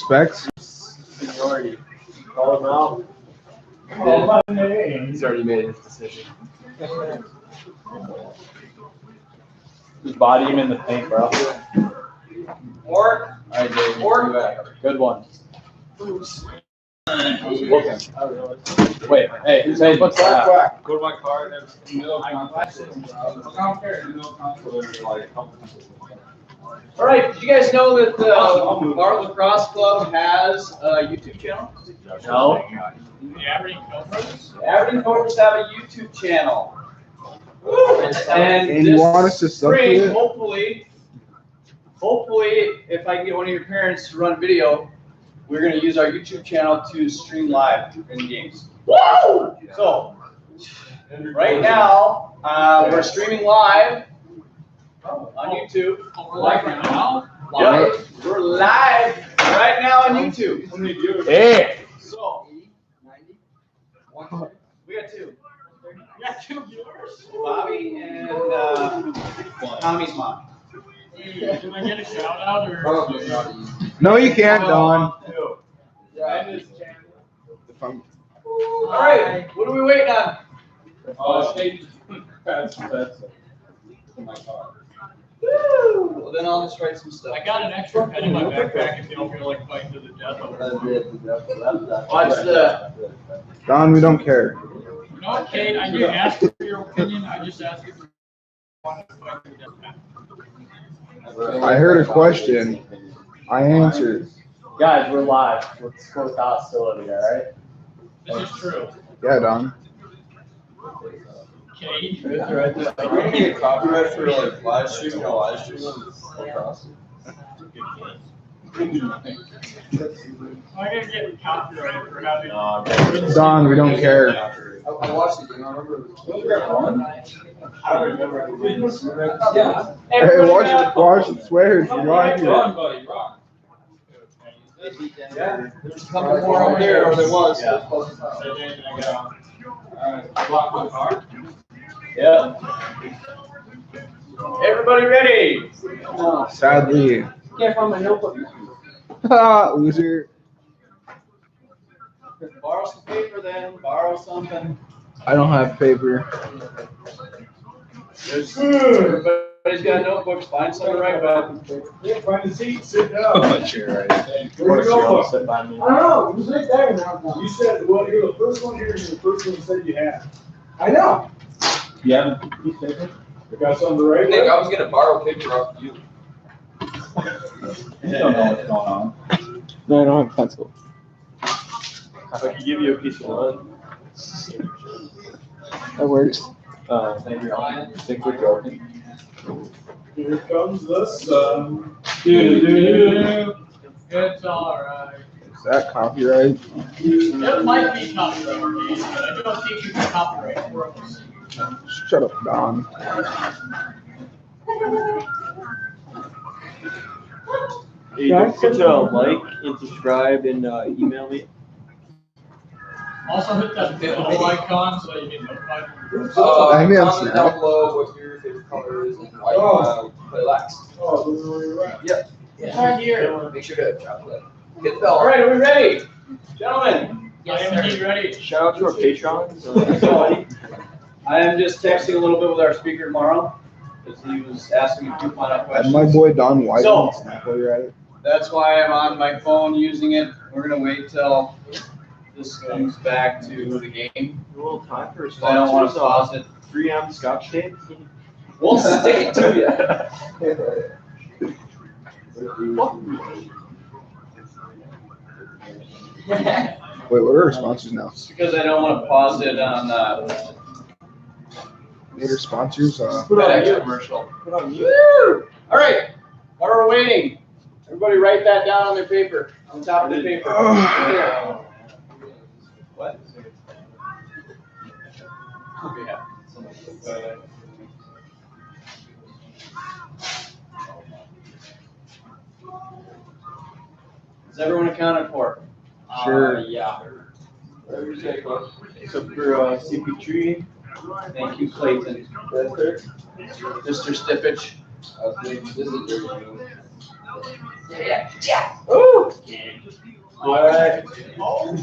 Respect. Seniority. Call him out. He's already made his decision. Just body him in the paint, bro. Or, All right, Dave. Or- Good one. Wait, hey, what's that? Go to my car and then middle all right, did you guys know that the Bar Lacrosse Club has a YouTube channel? No. The Aberdeen Cobras have a YouTube channel. And And you want us to sub to spring, it? hopefully, if I can get one of your parents to run video, we're gonna use our YouTube channel to stream live in games. Woo! So, right now, we're streaming live on YouTube. We're live right now? Yep, we're live right now on YouTube. Hey. So, we got two. You got 2 viewers? Bobby and Tommy's mom. Hey, can I get a shout out or? No, you can't, Don. All right, what are we waiting on? That's in my car. Woo! Well, then I'll just write some stuff. I got an extra pen in my backpack if you don't feel like fighting to the death over it. Watch the. Don, we don't care. No, Kate, I didn't ask for your opinion, I just asked if you wanted to fight to the death. I heard a question. I answered. Guys, we're live. Let's go with hostility, all right? This is true. Yeah, Don. Kate, Are you gonna get copyright for like live stream? No, live stream on I'm gonna get copyrighted for having. Don, we don't care. I watched the game. I remember. I don't remember. Yeah. Hey, watch it swear. You're right here. Run, buddy, run. Yeah, there's a couple more over there, or there was. Alright, block my car. Yeah. Everybody ready? Sadly. Can't find my notebook. Loser. Borrow some paper then, borrow something. I don't have paper. Everybody's got notebooks, find something to write about. Yeah, find a seat, sit down. Sure, right. Where's your notebook? Sit by me. I don't know, it was right there now. You said, well, you're the first one here, and the first one you said you had. I know. Yeah. You got something to write? I was gonna borrow paper off you. You don't know what's going on. No, I don't have pencil. I could give you a piece of wood. That works. Think we're joking. Here comes the sun. It's alright. Is that copyright? It might be copyright, Kate, but I don't think you can copyright for us. Shut up, Don. Hey, don't forget to like and subscribe and email me. Also hit that bell icon so you get notified. I mean, I'm comment Snap. down below what your favorite color is and why you want to play lax. Oh, this is where you're at. Yep. Right here. Make sure to drop that. Hit the bell. All right, are we ready? Gentlemen, I am indeed ready. Shout out to our patrons. Everybody. I am just texting a little bit with our speaker tomorrow, because he was asking a few final And questions. my boy Don White. So- Snap while you're at it. That's why I'm on my phone using it. We're gonna wait till this comes back to the game. A little time for I don't want to pause it. 3M Scotch tape. We'll stick it to you. Wait, what are our sponsors now? Just because I don't want to pause it on Later sponsors. FedEx commercial. Woo! All right, while we're waiting, everybody write that down on their paper, on top of the paper. There. What? Oh, yeah. Is everyone accounted for? Sure. Yeah. Except for CP3. Thank you, Clayton. Mr. Stippich. Yeah. Woo! Alright.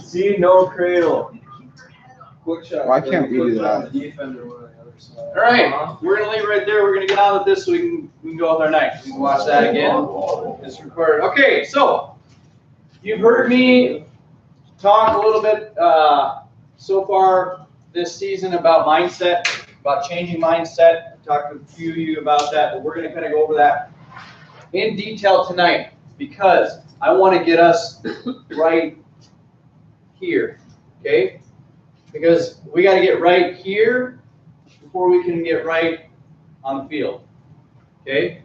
See, no cradle. Why can't we do that? All right, we're gonna leave it right there. We're gonna get on with this so we can go with our night. We can watch that again. It's recorded. Okay, so you've heard me talk a little bit so far this season about mindset, about changing mindset. Talked to a few of you about that, but we're gonna kind of go over that in detail tonight because I want to get us right here, okay? Because we got to get right here before we can get right on the field, okay?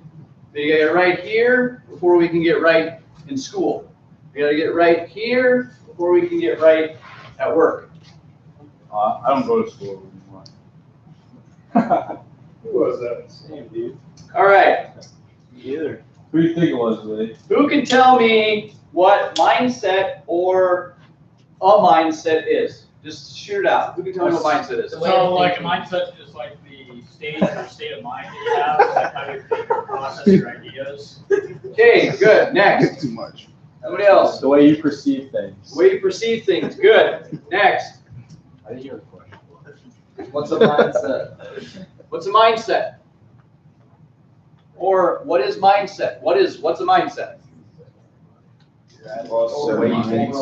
We got to get right here before we can get right in school. We got to get right here before we can get right at work. I don't go to school anymore. Who was that? Same, dude. All right. Either. Who do you think it was, Willie? Who can tell me what mindset or a mindset is? Just shoot it out. Who can tell me what mindset is? So like a mindset is like the state or state of mind that you have, like how you think or process your ideas. Okay, good. Next. Too much. Somebody else. The way you perceive things. The way you perceive things. Good. Next. I didn't hear the question. What's a mindset? What's a mindset? Or what is mindset? What's a mindset? The way you think.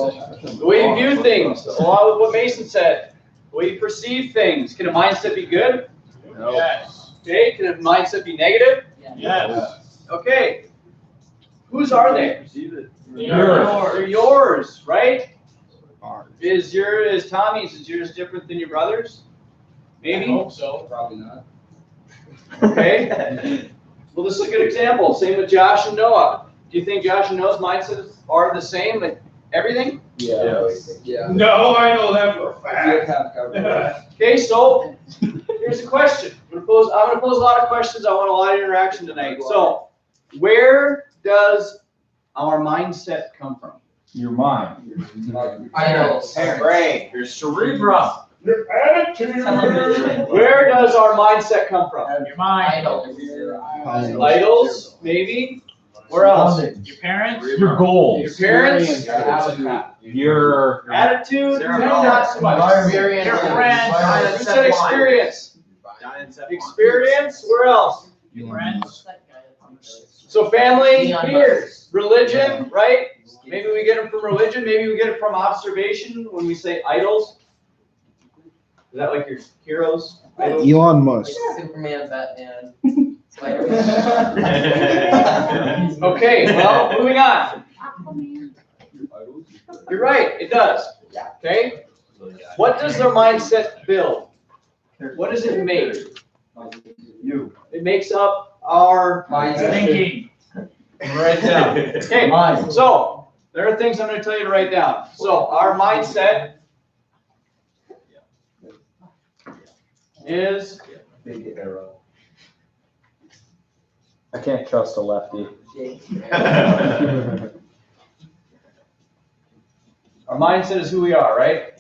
The way you view things, along with what Mason said. The way you perceive things. Can a mindset be good? Yes. Okay. Can a mindset be negative? Yes. Okay. Whose are they? Perceive it. They're yours, right? Ours. Is Tommy's, is yours different than your brother's? I Maybe? hope so. Probably not. Okay. Well, this is a good example. Same with Josh and Noah. Do you think Josh and Noah's mindsets are the same with everything? Yeah. Yeah. No, I know that for a fact. Okay, so here's a question. I'm gonna pose a lot of questions. I want a lot of interaction tonight. So, where does our mindset come from? Your mind. Idols. Brain. Your cerebrum. Your attitude. Where does our mindset come from? Your mind, Idols, maybe. Where else? your parents, Your goals. Your parents. Your Attitude. Not so much. your friends, You said experience. Experience. Where else? your friends. So family, religion, right? Maybe we get them from religion. Maybe we get it from observation when we say idols. Is that like your heroes? Idols? Elon Musk. Superman, Batman, Okay, well, moving on. You're right, it does. Okay? What does their mindset build? What does it make? You. It makes up our Thinking. Write it down. Okay, so there are things I'm going to tell you to write down. So our mindset is Big arrow. I can't trust a lefty. our mindset is who we are, right?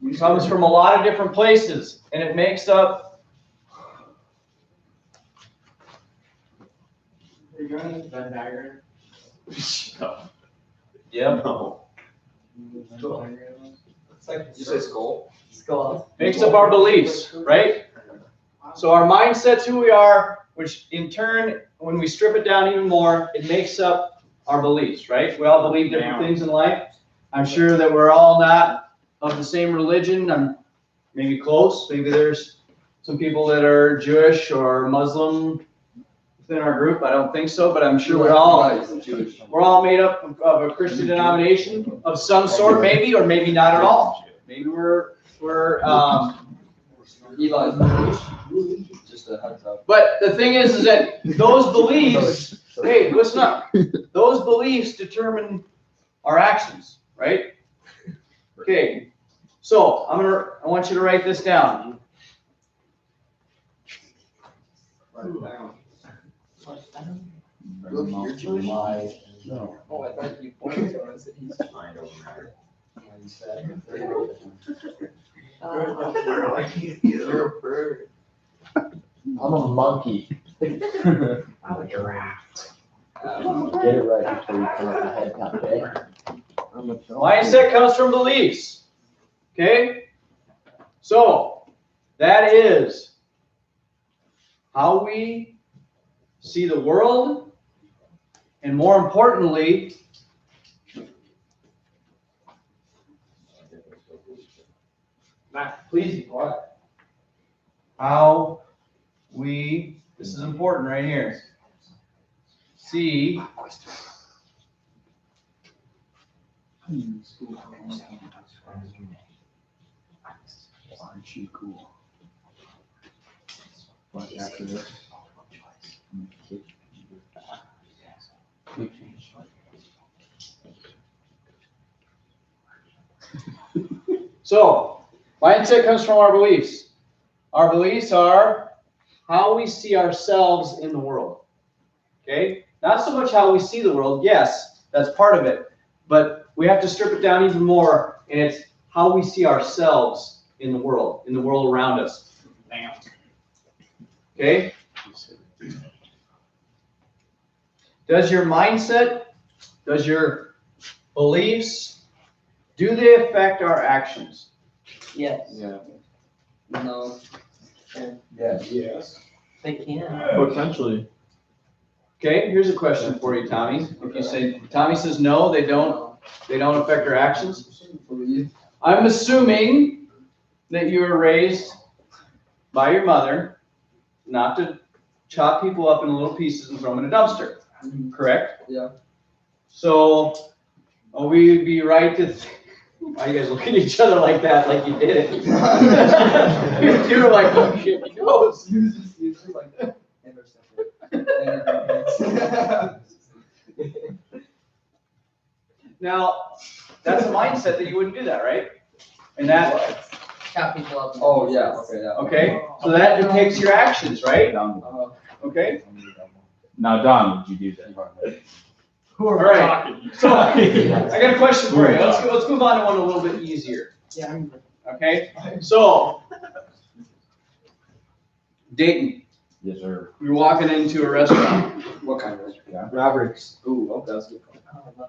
It comes from a lot of different places, and it makes up. Yep. No. It's like You say skull? skull. Makes up our beliefs, right? So our mindset's who we are, which in turn, when we strip it down even more, it makes up our beliefs, right? We all believe different things in life. I'm sure that we're all not of the same religion. I'm maybe close. Maybe there's some people that are Jewish or Muslim within our group. I don't think so, but I'm sure we're all made up of a Christian denomination of some sort, maybe, or maybe not at all. Maybe we're Eli. Just a heads up. But the thing is that those beliefs, hey, listen up. Those beliefs determine our actions, right? Okay. So I want you to write this down. Look, you're Jewish. No. Oh, I thought you pointed to us. I don't matter. You're a bird. I'm a monkey. I'm a giraffe. Get it right before you come up with head count, okay? Mindset comes from beliefs. Okay? So, that is how we see the world, and more importantly, Matt, please be quiet. How we, this is important right here, see Aren't you cool? But after this. So, mindset comes from our beliefs. Our beliefs are how we see ourselves in the world. Okay? Not so much how we see the world. Yes, that's part of it. But we have to strip it down even more, and it's how we see ourselves in the world around us. Bam. Okay? Does your mindset, does your beliefs, do they affect our actions? Yes. Yeah. No. Yes. They can. Potentially. Okay, here's a question for you, Tommy. If you say, Tommy says no, they don't affect our actions. I'm assuming that you were raised by your mother not to chop people up in little pieces and throw them in a dumpster, correct? Yeah. So, we would be right to, why you guys look at each other like that, like you did it? You're like, oh shit, he knows. Now, that's a mindset that you wouldn't do that, right? And that, Chop people up. Oh, yeah, okay, yeah. okay, so that depicts your actions, right? Okay? Now, Don, would you do that? Who are All we right. talking? So, I got a question for you. Let's move on to one a little bit easier. Yeah. Okay? So, Dayton, Yes, sir. you're walking into a restaurant. What kind of restaurant? Yeah. Mavericks. Ooh, okay, that's good.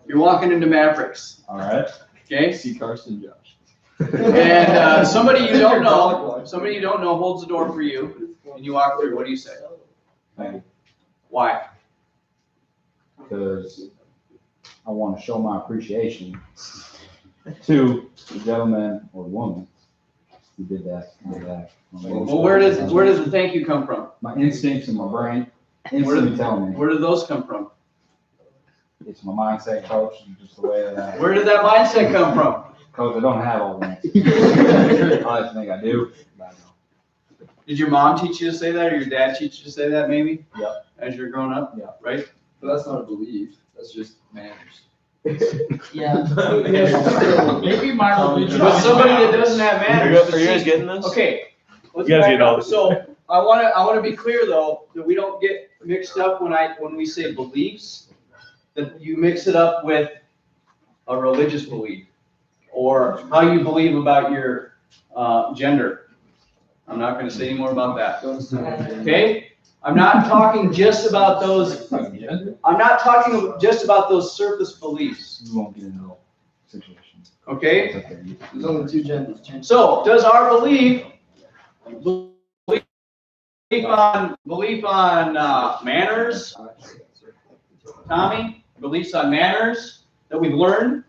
You're walking into Mavericks. All right. Okay? See Carson Josh. And somebody you don't know holds the door for you, and you walk through. What do you say? Thank you. Why? Because I want to show my appreciation to the gentleman or woman who did that. Well, where does the thank you come from? My instincts and my brain instantly tell me. Where do those come from? It's my mindset, coach, and just the way that I. Where did that mindset come from? Coach, I don't have all the answers. I think I do. But I don't. Did your mom teach you to say that, or your dad teach you to say that, maybe? Yep. As you're growing up? Yeah. Right? But that's not a belief, that's just manners. Yeah. Maybe my religion. But somebody that doesn't have manners. Are you guys getting this? Okay. Let's You guys back get up. all- So I wanna be clear though, that we don't get mixed up when we say beliefs, that you mix it up with a religious belief or how you believe about your gender. I'm not gonna say any more about that. Okay? I'm not talking just about those. I'm not talking just about those surface beliefs. You won't get into the situation. Okay? It's okay. There's only two genders. So, does our belief on manners, Tommy? Beliefs on manners that we've learned,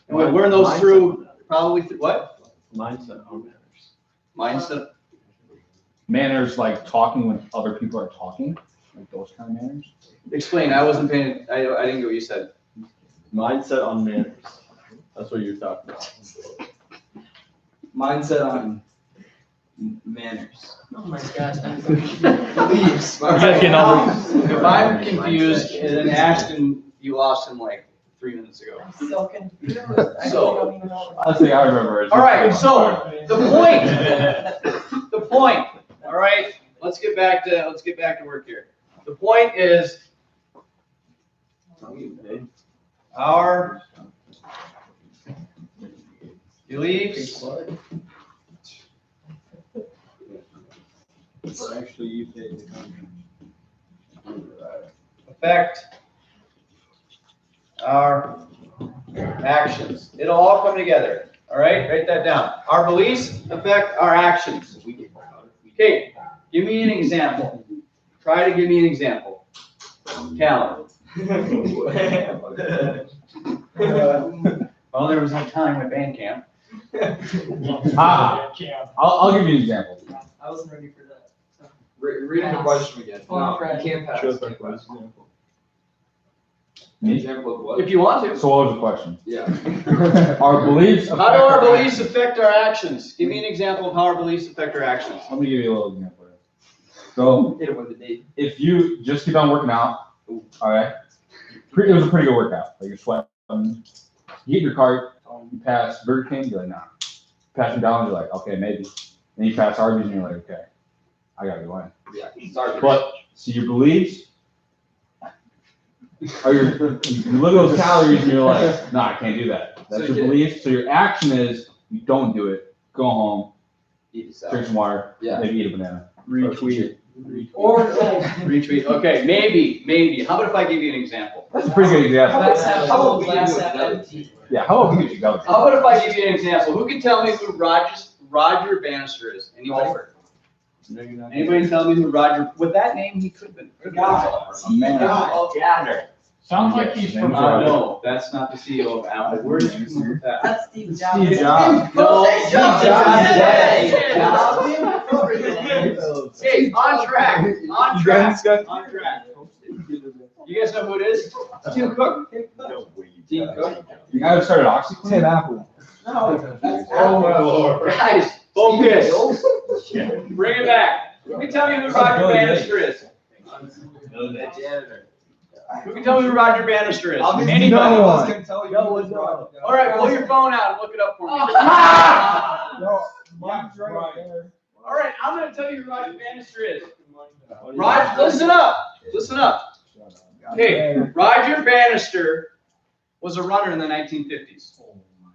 and we've learned those through what? Mindset on manners. Mindset. Manners like talking when other people are talking, like those kind of manners. Explain. I wasn't paying. I didn't get what you said. Mindset on manners. That's what you're talking about. Mindset on manners. Oh my gosh. Beliefs. If I'm confused, then Ashton, you lost him like 3 minutes ago. So confused. I So- don't even know. Honestly, I remember it. All right. So the point. All right. Let's get back to work here. The point is our beliefs Actually, you paid the contract. affect our actions. It'll all come together. All right, write that down. Our beliefs affect our actions. Okay, give me an example. Try to give me an example. Callan. Well, there was no time at band camp. I'll give you an example. I wasn't ready for that. Read the question again. No, you can't pass. Shows like last example. Me? Example of what? If you want to. So what was the question? Yeah. Our beliefs. How do our beliefs affect our actions? Give me an example of how our beliefs affect our actions. Let me give you a little example. So Hit it with the date. if you just keep on working out, all right, it was a pretty good workout. Like you're sweating. You get in your cart, you pass Burger King, you're like, nah. Pass McDonald's, you're like, okay, maybe. Then you pass Arby's and you're like, okay, I gotta go in. Yeah. Sorry. But so your beliefs are you look at those calories and you're like, nah, I can't do that. That's your belief. So your action is you don't do it. Go home, Eat drink some water, Yeah. maybe eat a banana. Retweet. Or like, Retweet. Okay, maybe. How about if I give you an example? That's a pretty good example. glass half How full, about we glass do it half that way? empty. Yeah, how about we get you going? How about if I give you an example? Who can tell me who Roger Bannister is? Anybody? Anybody tell me who Roger? With that name, he could have been. Sounds like he's from. No, that's not the CEO of Apple. Where did you come up with that? That's Steve Jobs. Steve Jobs. No, Steve Jobs. Hey, on track. On track. You guys know who it is? Tim Cook. Tim Cook. The guy who started OxyClean? Apple. Oh, my Lord. Guys, focus. Bring it back. Who can tell me who Roger Bannister is? Who can tell me who Roger Bannister is? Anybody? No one can tell you. All right, pull your phone out and look it up for me. All right, I'm going to tell you who Roger Bannister is. Roger, listen up. Listen up. Okay, Roger Bannister was a runner in the 1950s.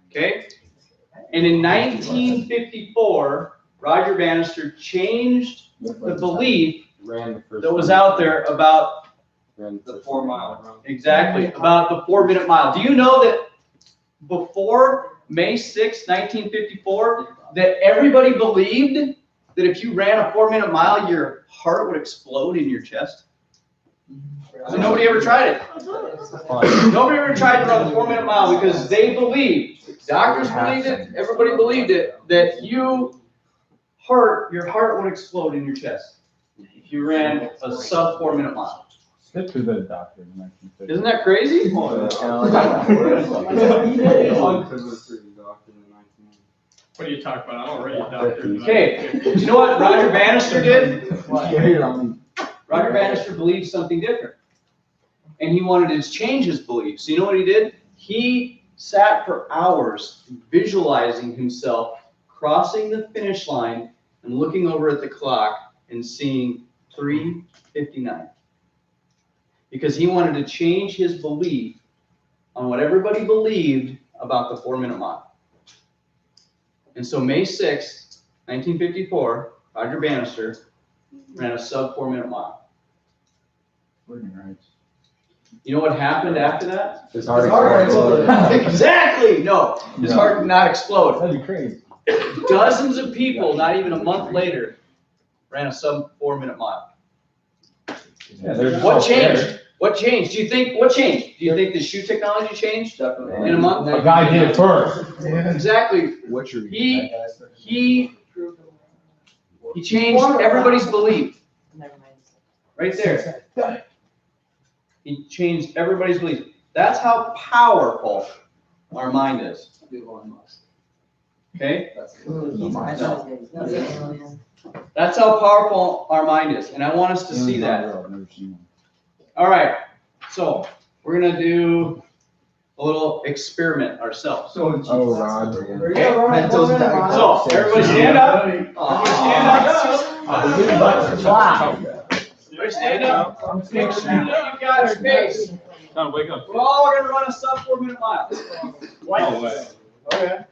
Okay? And in 1954, Roger Bannister changed the belief that was out there about The 4 mile run. exactly about the 4-minute mile. Do you know that before May 6, 1954, that everybody believed that if you ran a 4-minute mile, your heart would explode in your chest? So nobody ever tried it. Nobody ever tried to run the 4-minute mile because they believed, doctors believed it, everybody believed it, that your heart would explode in your chest if you ran a sub 4-minute mile. Stick to the doctor in 1950. Isn't that crazy? What are you talking about? I'm already a doctor. Okay, do you know what Roger Bannister did? Roger Bannister believed something different. And he wanted to change his beliefs. So you know what he did? He sat for hours visualizing himself crossing the finish line and looking over at the clock and seeing 3:59. Because he wanted to change his belief on what everybody believed about the 4-minute mile. And so May 6, 1954, Roger Bannister ran a sub 4-minute mile. You know what happened after that? His heart exploded. Exactly! No, his heart did not explode. That'd be crazy. Dozens of people, not even a month later, ran a sub 4-minute mile. Yeah, there's What changed? What changed? What changed? Do you think the shoe technology changed Definitely. in a month? A guy did it first. Exactly. What's your He changed everybody's belief. Never mind. Right there. He changed everybody's belief. That's how powerful our mind is. Okay? That's how powerful our mind is. And I want us to see that. All right. So we're going to do a little experiment ourselves. Oh, Rod. So everybody stand up. Everybody stand up. Everybody stand up. Make sure that you've got space. Tom, wake up. We're all going to run a sub 4-minute mile. No way. Okay.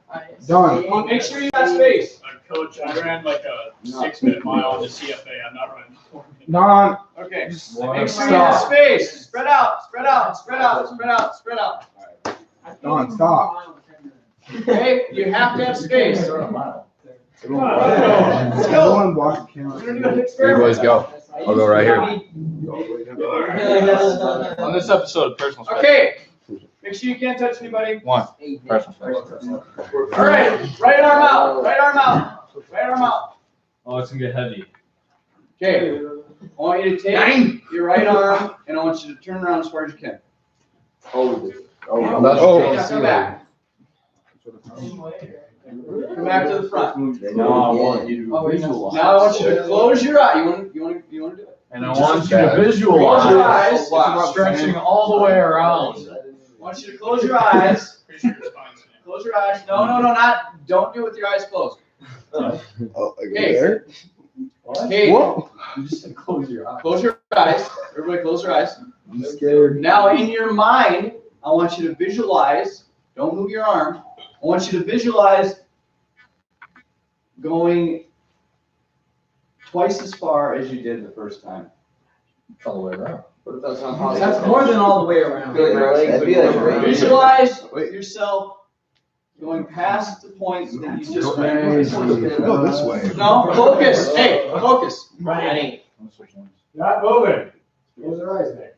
Done. Make sure you got space. Coach, I ran like a 6-minute mile in the CFA. I'm not running 4 minutes. Non. Okay. Make Stop. sure you have space. Spread out, spread out, spread out, spread out, spread out. Don, stop. Okay, you have to have space. Let's go. Everyone block the camera. We're gonna do an You experiment. boys go. I'll go right here. On this episode of Personal Space. Okay, make sure you can't touch anybody. One. Personal Space. All right, right arm out, right arm out, right arm out. Oh, it's gonna get heavy. Okay, I want you to take your right arm and I want you to turn around as far as you can. Come back. Come back to the front. Now I want you to visualize. Now I want you to close your eye. You want to do it? And I want you to Close your visualize eyes. stretching all the way around. I want you to close your eyes. Pretty sure your spine's in. Close your eyes. No, not. Don't do it with your eyes closed. Okay. Okay. You just said close your eyes. Close your eyes. Everybody, close your eyes. I'm scared. Now, in your mind, I want you to visualize. Don't move your arm. I want you to visualize going twice as far as you did the first time. All the way around. What if that's not possible? That's more than all the way around. That'd be like Visualize yourself going past the point that you just went. Go this way. No, focus. Hey, focus. Right. Not moving. Close their eyes, Nick.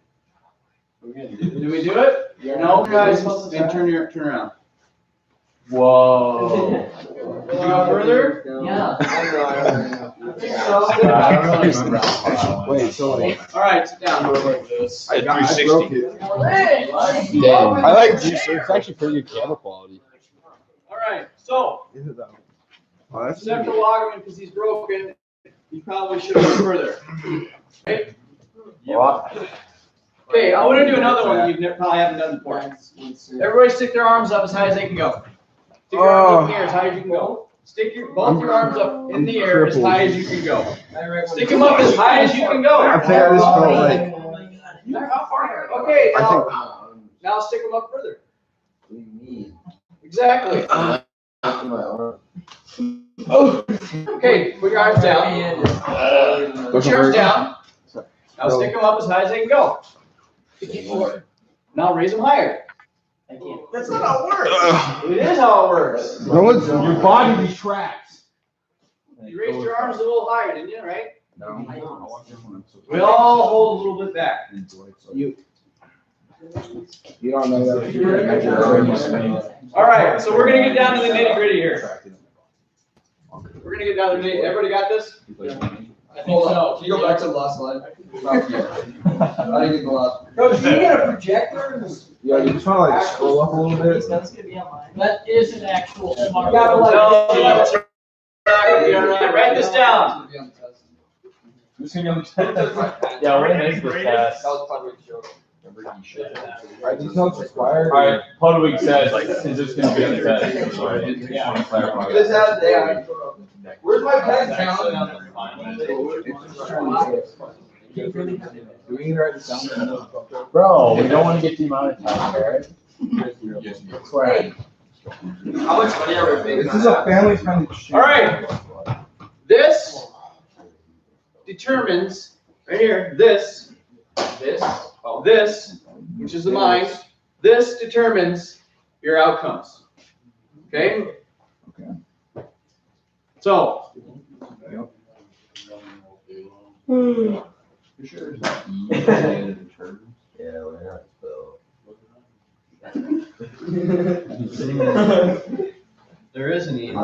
Did we do it? No, guys, and turn around. Whoa. Did you go further? Yeah. Wait, so All right, sit down. I broke it. Damn. I like this. It's actually pretty good camera quality. All right, so Is it though? Oh, that's except for Loggerman, because he's broken, you probably should have gone further. Okay? Okay, I want to do another one you probably haven't done before. Everybody stick their arms up as high as they can go. Stick your arms up in the air as high as you can go. Stick both your arms up in the air as high as you can go. Stick them up as high as you can go. I think I just felt like. Okay, now stick them up further. Exactly. Okay, put your arms down. Put your arms down. Now stick them up as high as they can go. Now raise them higher. That's not how it works. It is how it works. No one's. Your body retracts. You raised your arms a little higher, didn't you, right? No. We all hold a little bit back. You don't know that. All right, so we're gonna get down to the nitty gritty here. We're gonna get down to the nitty. Everybody got this? I think so. Can you go back to the last slide? I didn't get the last. Coach, can you get a projector? Yeah, you just want to like scroll up a little bit. That's gonna be on mine. That is an actual smart. Yeah, but like- No, that's not gonna be all right. Write this down. Who's gonna be on the test? Yeah, when is the test? That was probably a joke. Are these notes expired? Alright, Ludwig says, since it's gonna be on the test, so I just wanna clarify. This has, yeah. Where's my pen, Cal? Do we need to write this down? Bro, we don't wanna get demonetized, alright? Swear. How much money are we paying? This is a family friendly shoot. All right. This determines, right here, this, which is the mind, this determines your outcomes. Okay? Okay. So, There is an E. I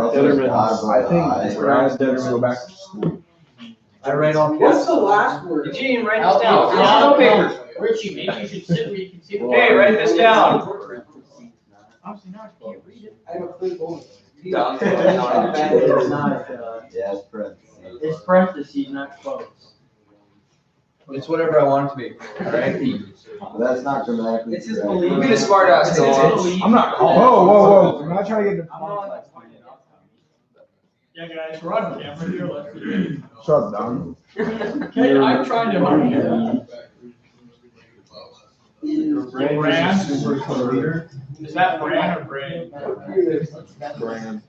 think Brad needs to go back to school. I write on. What's the last word? Eugene, write this down. There's no papers. Richie, maybe you should sit where you can see the. Okay, write this down. Obviously not, you can't read it. I have a clue going. Down. It's not, Yeah, it's parentheses. it's parentheses, not quotes. It's whatever I want it to be, alright? But that's not grammatically It's his correct. belief. Be the smart ass, It's Noah. his belief. I'm not calling. Whoa. I'm not trying to get Yeah, guys, we're on camera here, let's see. Shut up, Don. Okay, I'm trying to hurry here. Brand? Is that brand or brain? Brand.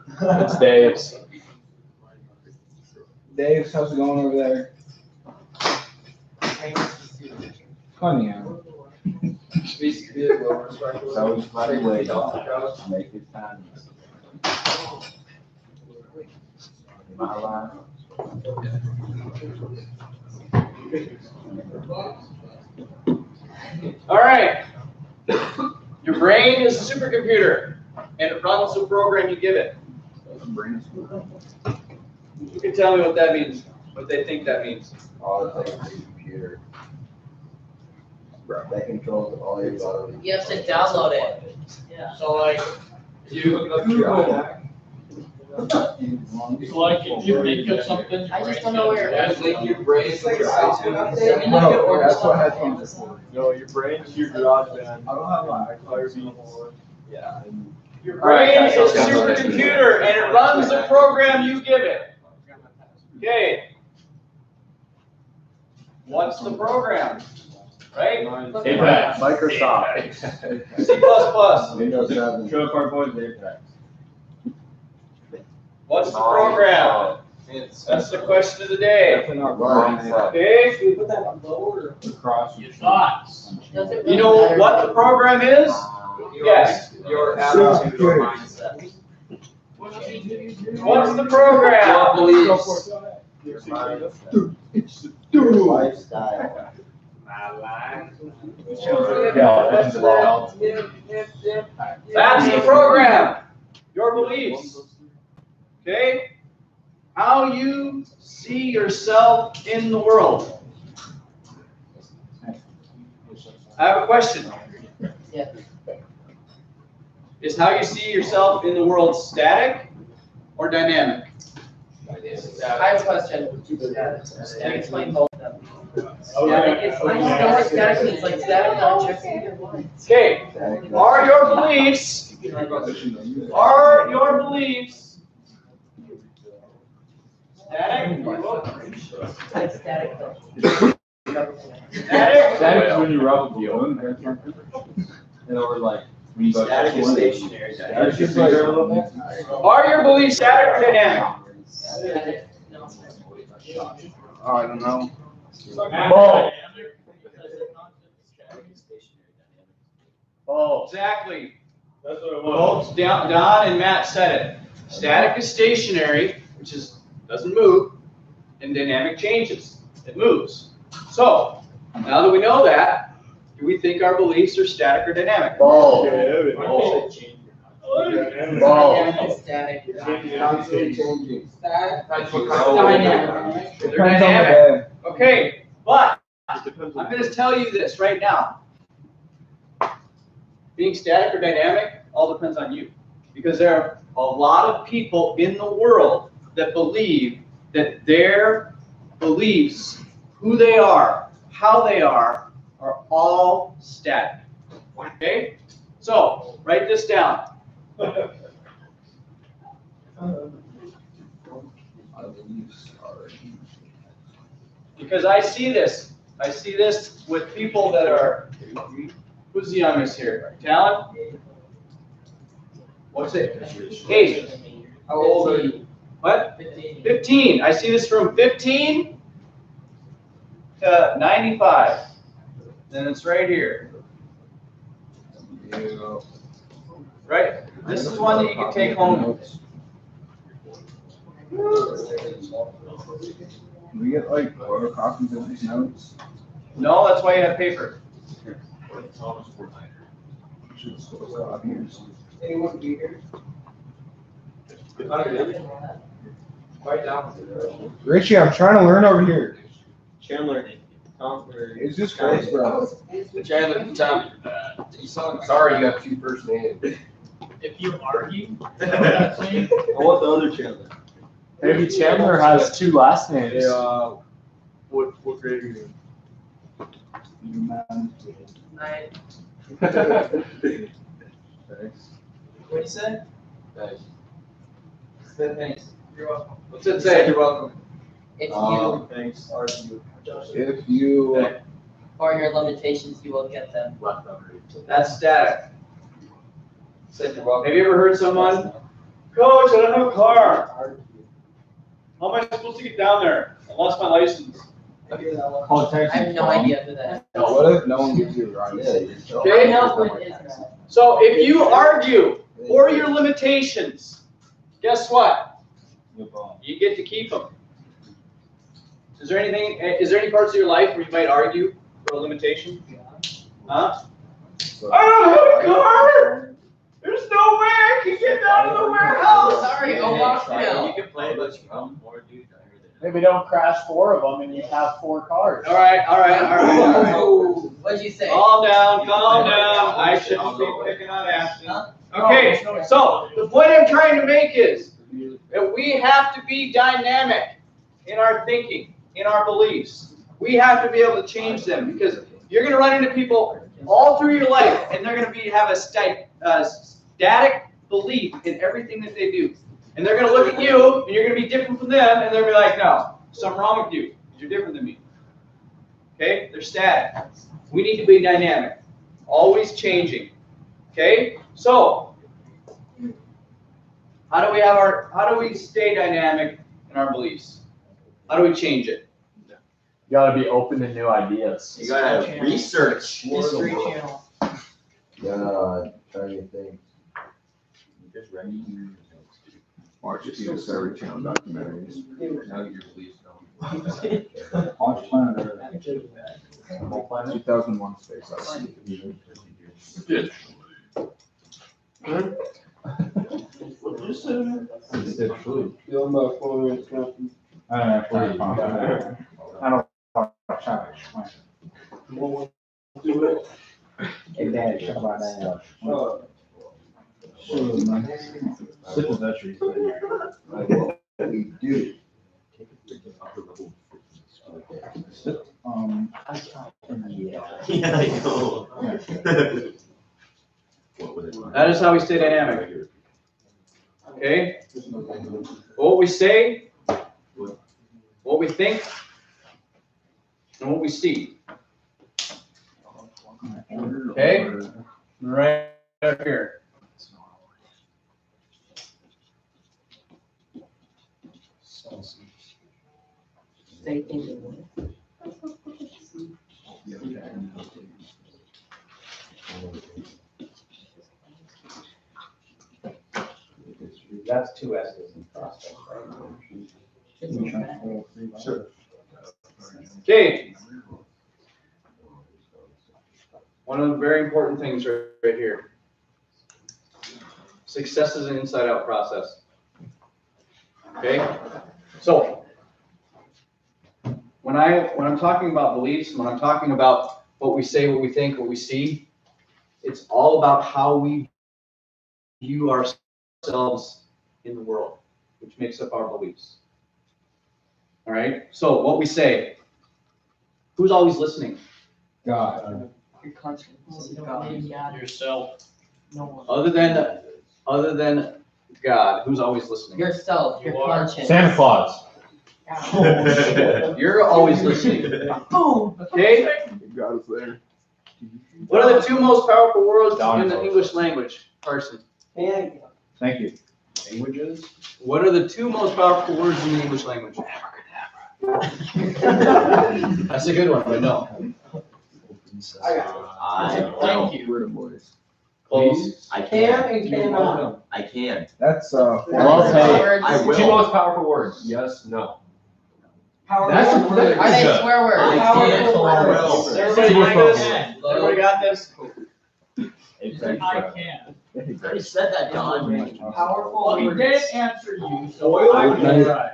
It's Dave's. Dave, how's it going over there? Funny, huh? So he's funny way to make his time. Am I lying? All right. Your brain is a supercomputer, and it runs the program you give it. You can tell me what that means, what they think that means. All it's like a computer. That controls all your body. You have to download it. Yeah. So like, You hook up to your iPad. so like if you think of something. I just don't know where it You link your brain with your iPad. No, that's what headphones are for. No, your brain's your garage band. I don't have my Fire beats. Yeah. Your brain is a supercomputer, and it runs the program you give it. Okay. What's the program? Right? Apex. Microsoft. C++. Windows 7. Show Park Boys Apex. What's the program? That's the question of the day. Definitely not Wrong. Okay. We put that on lower. Across Your thoughts. Does it You really know matter? what the program is? Yes. Your attitude or mindset. What's the program? Your beliefs. Lifestyle. That's the program. Your beliefs. Okay? How you see yourself in the world. I have a question. Yeah. Is how you see yourself in the world static or dynamic? I have a question. And explain both of them. Okay. Static means like static electricity. Okay. Are your beliefs static? Like static. Static? Static is when you rub a balloon or something. And or like when you go Static is stationary. Static is like a little bit. Are your beliefs static or dynamic? Static. I don't know. Oh, exactly. That's what I want. Both Don and Matt said it. Static is stationary, which is doesn't move, and dynamic changes. It moves. So now that we know that, do we think our beliefs are static or dynamic? Both. Dynamic is static. Constantly changing. That's what Dynamic. They're dynamic. Okay, but I'm going to tell you this right now. Being static or dynamic all depends on you. Because there are a lot of people in the world that believe that their beliefs, who they are, how they are all static. Okay? So, write this down. Because I see this. I see this with people that are, who's the youngest here? Talon? What's it? 8. How old are you? What? 15. I see this from 15 to 95. And it's right here. Right? This is one that you can take home. Can we get like photocopies of these notes? No, that's why you have paper. Anyone be here? Write down. Richie, I'm trying to learn over here. Chandler. It's just crazy, bro. Chandler, Tom, sorry you have 2 first names. If you argue, that's saying. I want the other Chandler. Maybe Chandler has 2 last names. Hey, what grade are you Nine. in? What'd you say? Thanks. Thanks. You're welcome. What's it say? You're welcome. If you, Thanks. If you, or your limitations, you will get them. That's static. Said you're welcome. Have you ever heard someone Coach, I don't have a car. How am I supposed to get down there? I lost my license. Call I have no idea for that. What if no one gives you a ride? Okay. So if you argue for your limitations, guess what? You get to keep them. Is there any parts of your life where you might argue for a limitation? Huh? I don't have a car! There's no way I can get down to the warehouse! Sorry, I'll walk now. You can play, but you come more, dude. Maybe don't crash 4 of them and you have 4 cars. All right. What'd you say? Calm down. I shouldn't be picking on Ashton. Okay, so the point I'm trying to make is that we have to be dynamic in our thinking, in our beliefs. We have to be able to change them because you're going to run into people all through your life and they're going to have a static belief in everything that they do. And they're going to look at you and you're going to be different from them and they're going to be like, no, something wrong with you. You're different than me. Okay? They're static. We need to be dynamic. Always changing. Okay? So, how do we stay dynamic in our beliefs? How do we change it? You gotta be open to new ideas. You gotta research. History Channel. Yeah, trying to think. Watch Discovery Channel documentaries. Now your beliefs don't. Launch Planet Earth. 2001 Space Odyssey. It's true. I don't know. Hey, Dad, shut about that. Sip of that tree. Dude. Yeah, I know. That is how we stay dynamic. Okay? What we say, what we think, and what we see. Okay? Right up here. Stay thinking. That's 2 S's in process, right? Sure. Okay. One of the very important things right here. Success is an inside-out process. Okay? So, when I'm talking about beliefs, when I'm talking about what we say, what we think, what we see, it's all about how we view ourselves in the world, which makes up our beliefs. All right? So, what we say, who's always listening? God. Your conscience. Yourself. No one. Other than God, who's always listening? Yourself, your You are. conscience. Santa Claus. You're always listening. Okay? God is there. What are the 2 most powerful words in the English language, Carson? Thank you. Languages? What are the 2 most powerful words in the English language? That's a good one, but no. Thank you. We're the boys. Close. I Can can. and cannot. I can. That's Well paid. I will. 2 most powerful words. Yes, no. That's Are they swear words? I can. I will. Everybody got this? Everybody got this? I can. I said that, Don. Powerful Well, he words. did answer you, so I will try.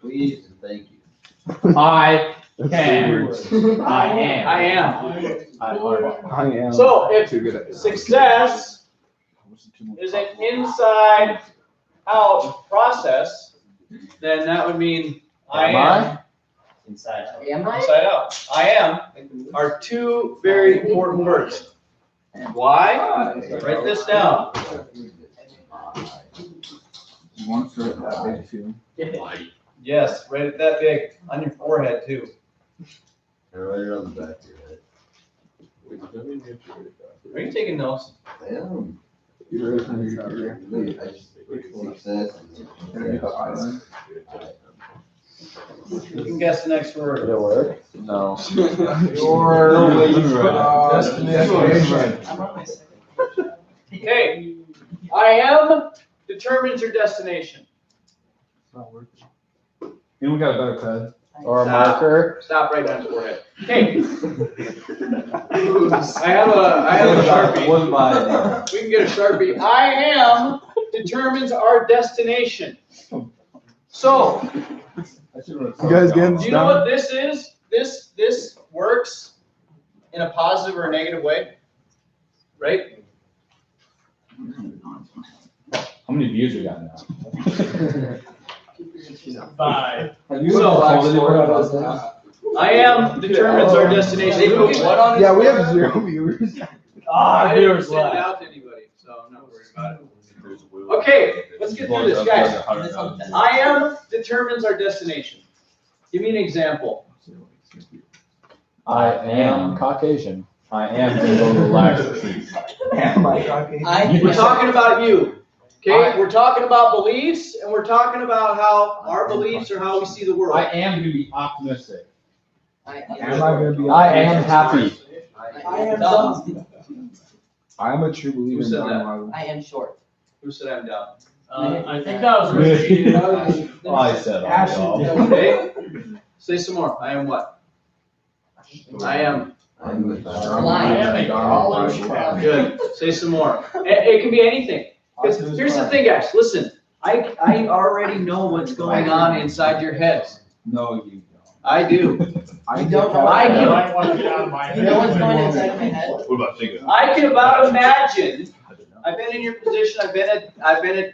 Please and thank you. I can. I am. I am. I am. So if too good at success is an inside-out process, then that would mean I am. Inside out. Am I? Inside out. I am are 2 very important words. Why? Write this down. You want to start that big too? Yes, write it that big on your forehead too. Right on the back of your head. Are you taking notes? Damn. You ready for your career? You can guess the next word. Did it work? No. Okay. I am determines your destination. You know, we got a better pen. Or a Stop. marker? Stop right on his forehead. Okay. I have a Sharpie. One by. We can get a Sharpie. I am determines our destination. So, You guys getting do you know what this is? This works in a positive or a negative way, right? How many views we got now? 5. Have you So, I I am determines our destination. What on Yeah, we have 0 viewers. I didn't send it out to anybody, so I'm not worried about it. Okay, let's get through this, guys. I am determines our destination. Give me an example. I am Caucasian. I am gonna go to the library. We're talking about you. Okay, we're talking about beliefs, and we're talking about how our beliefs are how we see the world. I am gonna be optimistic. Am I gonna be? I am happy. I am dumb. I'm a true believer Who in said God. I am short. Who said I'm dumb? I think that was Richie. I said I'm dumb. Okay, say some more. I am what? I am. I am a college professor. Good. Say some more. It can be anything. Because here's the thing, guys. Listen, I already know what's going on inside your heads. No, you don't. I do. I don't know. I can- I want to get out of my You know what's going inside of my head? What about Sigurd? I can about imagine. I've been in your position. I've been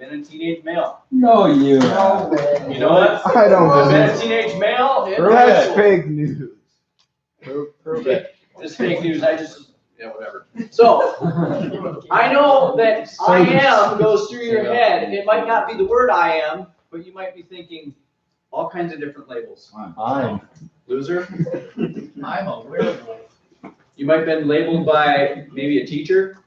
a teenage male. No, you. No way. You know what? I don't I've been a believe. teenage male in That's high fake news. school. It's fake news. Yeah, whatever. So, I know that I am goes through your head. It might not be the word I am, but you might be thinking all kinds of different labels. I'm. Loser. I'm a werewolf. You might have been labeled by maybe a teacher.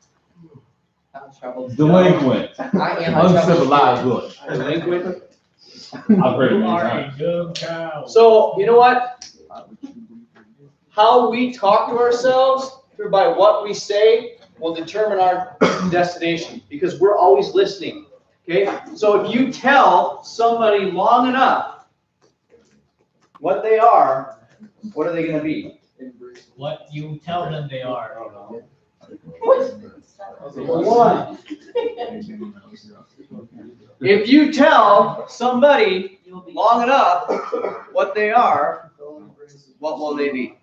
Untroubled. Delinquent. I am a Uncivilized look. Delinquent. I've heard it You many are times. a good cow. So, you know what? How we talk to ourselves through by what we say will determine our destination because we're always listening. Okay? So if you tell somebody long enough what they are, what are they going to be? What you tell them they are. One. If you tell somebody long enough what they are, what will they be?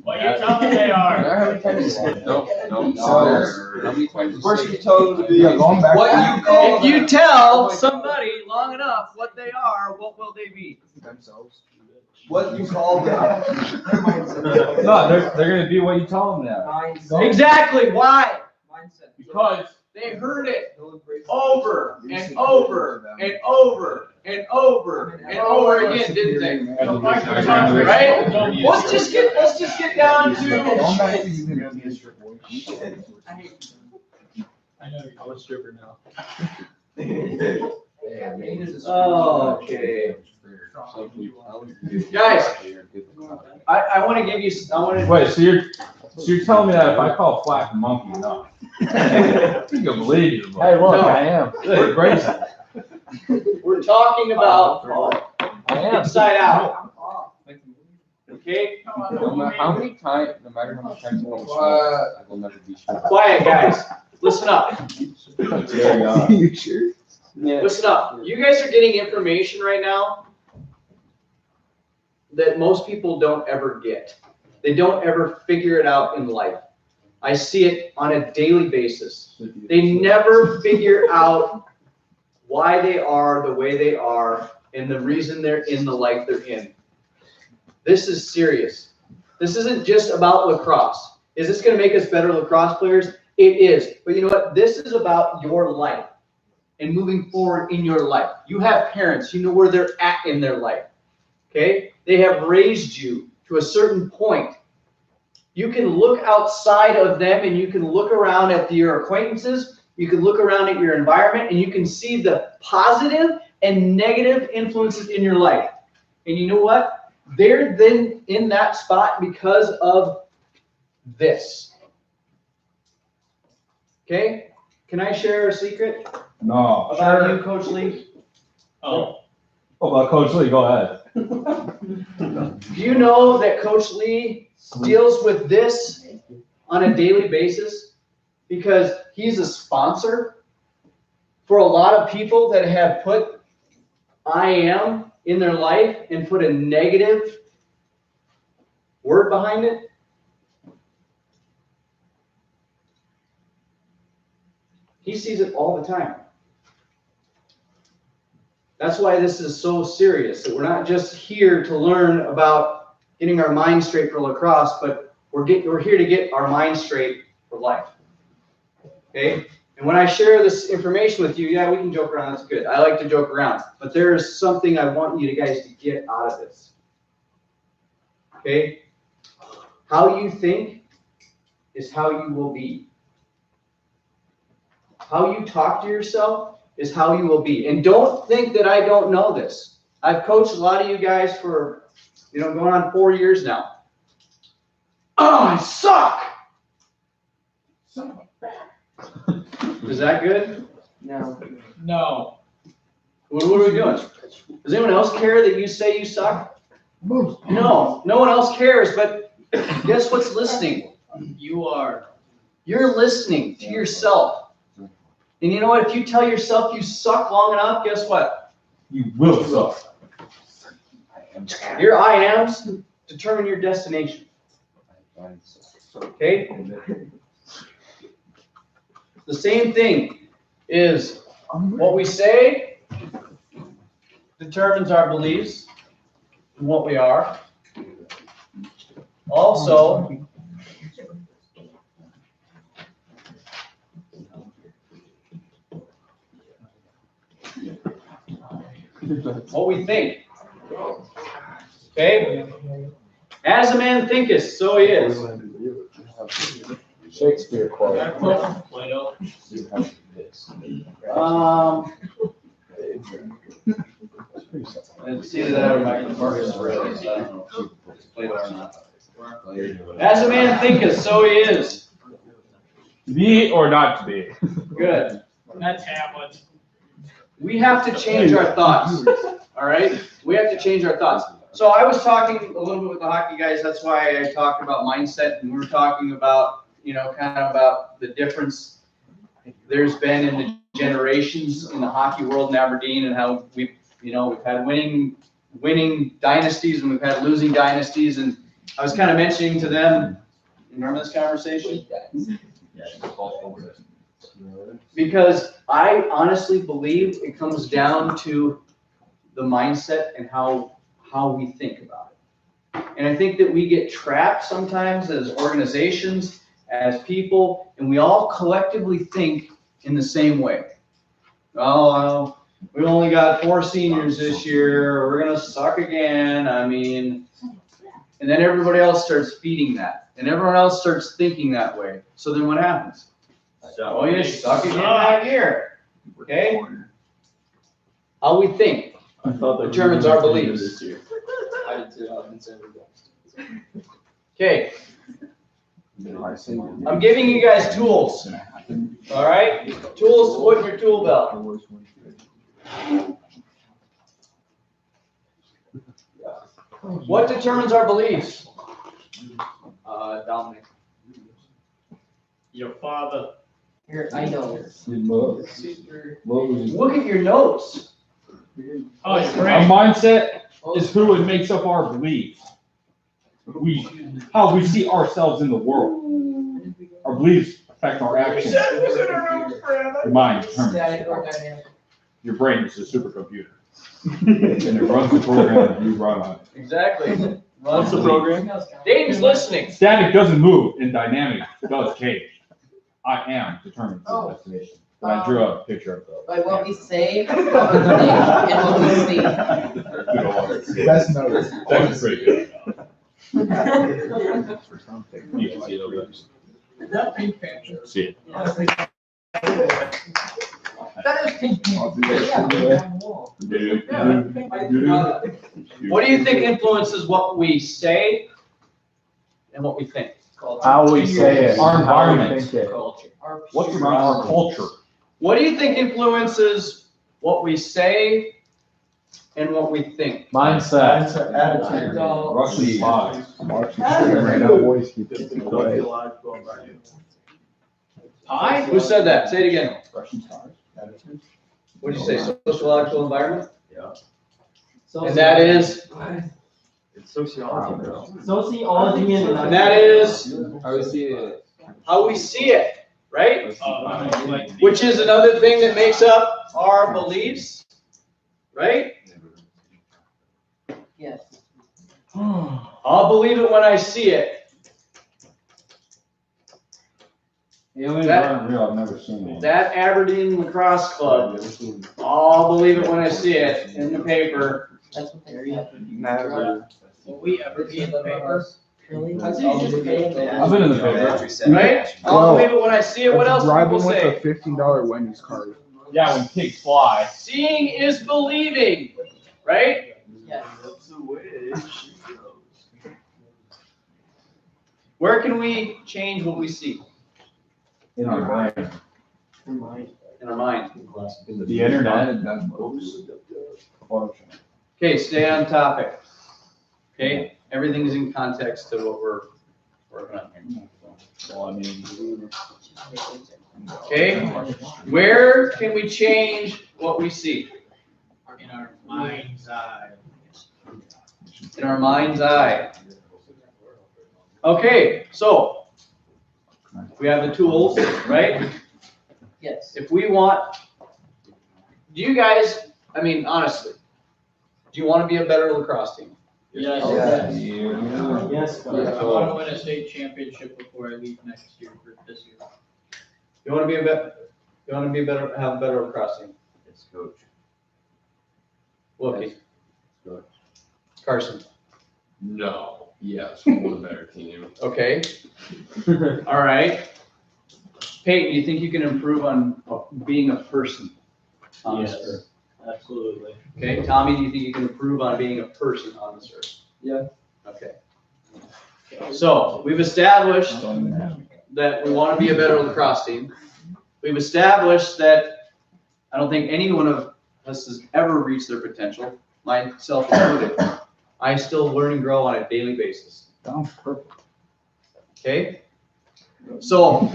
What you tell them they are. First you told them to be. Yeah, going back. What you call If you tell somebody long enough what they are, what will they be? Themselves. What you call them. No, they're gonna do what you tell them now. Exactly. Why? Because They heard it over and over and over and over and over again, didn't they? Right? Let's just get down to. Going back to using district voice. I know you're a stripper now. Okay. Guys, I want to give you. wait, so you're telling me that if I call Flack a monkey, no? You can believe you. Hey, look, No. I am. We're crazy. We're talking about I am. inside out. Okay? No matter how many times I will never be sure. Quiet, guys. Listen up. You sure? Yeah. Listen up. You guys are getting information right now that most people don't ever get. They don't ever figure it out in life. I see it on a daily basis. They never figure out why they are the way they are and the reason they're in the life they're in. This is serious. This isn't just about lacrosse. Is this going to make us better lacrosse players? It is. But you know what? This is about your life and moving forward in your life. You have parents. You know where they're at in their life. Okay? They have raised you to a certain point. You can look outside of them and you can look around at your acquaintances. you can look around at your environment and you can see the positive and negative influences in your life. And you know what? They're then in that spot because of this. Okay? Can I share a secret No. about you, Coach Lee? Oh, Well, Coach Lee, go ahead. Do you know that Coach Lee deals with this on a daily basis? Because he's a sponsor for a lot of people that have put I am in their life and put a negative word behind it. He sees it all the time. That's why this is so serious, that we're not just here to learn about getting our mind straight for lacrosse, but we're here to get our mind straight for life. Okay? And when I share this information with you, yeah, we can joke around, that's good. I like to joke around. But there is something I want you guys to get out of this. Okay? How you think is how you will be. How you talk to yourself is how you will be. And don't think that I don't know this. I've coached a lot of you guys for, going on 4 years now. Oh, I suck! Is that good? No. no. What are we doing? Does anyone else care that you say you suck? No, no one else cares, but guess what's listening? You are. You're listening to yourself. And you know what? If you tell yourself you suck long enough, guess what? You will suck. Your I ams determine your destination. Okay? The same thing is what we say determines our beliefs and what we are. Also, what we think. Okay? As a man thinketh, so he is. Shakespeare quote. Plato. It's either that or Michael Marcus Aurelius. I don't know if it's Plato or not. As a man thinketh, so he is. To be or not to be. Good. That's Hamlet. We have to change our thoughts. All right? We have to change our thoughts. So I was talking a little bit with the hockey guys. That's why I talked about mindset, and we were talking about, kind of about the difference there's been in the generations in the hockey world in Aberdeen, and how we've had winning dynasties and we've had losing dynasties. And I was kind of mentioning to them, remember this conversation? Because I honestly believe it comes down to the mindset and how we think about it. And I think that we get trapped sometimes as organizations, as people, and we all collectively think in the same way. Oh, we only got 4 seniors this year. We're going to suck again. And then everybody else starts feeding that. And everyone else starts thinking that way. So then what happens? Oh, you suck again that year. Okay? How we think determines our beliefs. I did too. I've been saying we're going. Okay. I'm giving you guys tools. All right? Tools to put in your tool belt. What determines our beliefs? Dominic. Your father. I know. Look at your notes. Oh, your Our brain. mindset is who it makes up our beliefs. How we see ourselves in the world. Our beliefs affect our actions. Your mind determines. Your brain is a supercomputer. And it runs the program that you run on. Exactly. What's the program? Dave's listening. Static doesn't move, and dynamic does change. I am determined to the destination. But I drew a picture of those. By what we say, what we think, and what we see. Best notice. That's pretty good. You can see it over there. Is that pink panther? See it. What do you think influences what we say and what we think? How we say it. Our how we environment. think it. What's around our culture? What do you think influences what we say and what we think? Mindset. Attitude. Russian spies. Right now, boys, keep it quiet. Who said that? Say it again. Russian spies. What did you say? Sociological environment? Yeah. And that is? It's sociology, bro. Sociology And that is I would see it. how we see it, right? Like, Which is another thing that makes up our beliefs, right? Yes. I'll believe it when I see it. Aliens That- aren't real, I've never seen one. That Aberdeen Lacrosse Club, I'll believe it when I see it in the paper. That's what they're at. will we ever be in the paper? Really? I've been in the paper. Right? I'll believe it when I see it. What else do people Driving with say? a $15 Wendy's card. Yeah, when pigs fly. Seeing is believing, right? Yes. Where can we change what we see? In our mind. In our mind. The internet. Photoshop. Okay, stay on topic. Okay, everything is in context to what we're working on here. Well, I mean. Okay, where can we change what we see? In our mind's eye. In our mind's eye. Okay, so we have the tools, right? Yes. If we want, do you guys, I mean, honestly, do you want to be a better lacrosse team? Yes. Yes. I want to win a state championship before I leave next year for this year. You want to be a better, you want to be better, have a better lacrosse team? It's coach. Wilkie. Coach. Carson. No, yes, we want a better team. Okay. All right. Peyton, do you think you can improve on being a person on this earth? Absolutely. Okay, Tommy, do you think you can improve on being a person on this earth? Yeah. Okay. So we've established that we want to be a better lacrosse team. We've established that I don't think any one of us has ever reached their potential, myself included. I still learn and grow on a daily basis. Sounds perfect. Okay? So